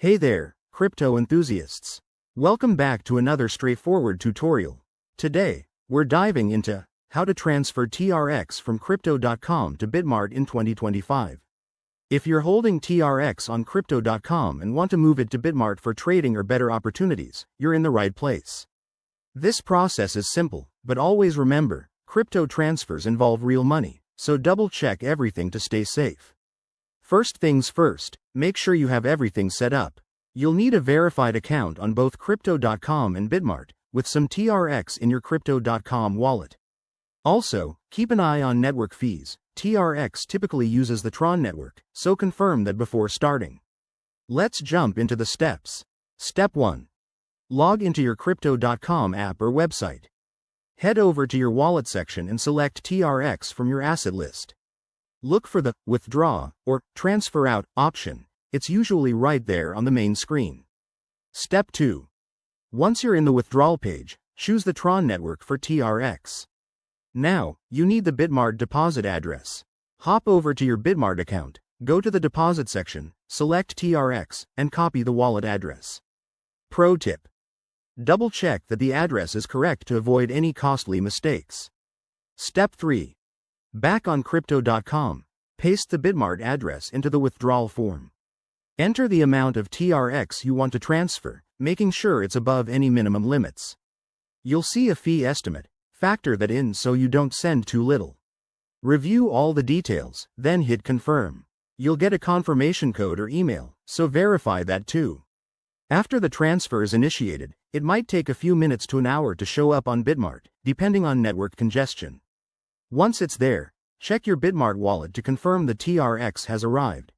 Hey there, crypto enthusiasts. Welcome back to another straightforward tutorial. Today, we're diving into how to transfer TRX from Crypto.com to Bitmart in 2025. If you're holding TRX on Crypto.com and want to move it to Bitmart for trading or better opportunities, you're in the right place. This process is simple, but always remember, crypto transfers involve real money, so double-check everything to stay safe. First things first, make sure you have everything set up. You'll need a verified account on both Crypto.com and Bitmart, with some TRX in your Crypto.com wallet. Also, keep an eye on network fees. TRX typically uses the Tron network, so confirm that before starting. Let's jump into the steps. Step 1. Log into your Crypto.com app or website. Head over to your wallet section and select TRX from your asset list. Look for the Withdraw or Transfer Out option. It's usually right there on the main screen. Step 2. Once you're in the withdrawal page, choose the Tron network for TRX. Now, you need the Bitmart deposit address. Hop over to your Bitmart account, go to the deposit section, select TRX, and copy the wallet address. Pro tip: double-check that the address is correct to avoid any costly mistakes. Step 3. Back on Crypto.com, paste the Bitmart address into the withdrawal form. Enter the amount of TRX you want to transfer, making sure it's above any minimum limits. You'll see a fee estimate. Factor that in so you don't send too little. Review all the details, then hit confirm. You'll get a confirmation code or email, so verify that too. After the transfer is initiated, it might take a few minutes to an hour to show up on Bitmart, depending on network congestion. Once it's there, check your Bitmart wallet to confirm the TRX has arrived.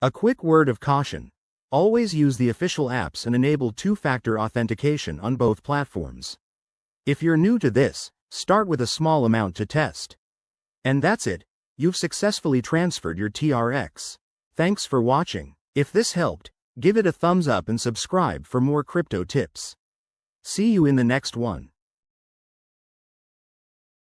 A quick word of caution: always use the official apps and enable two-factor authentication on both platforms. If you're new to this, start with a small amount to test. And that's it, you've successfully transferred your TRX. Thanks for watching. If this helped, give it a thumbs up and subscribe for more crypto tips. See you in the next one.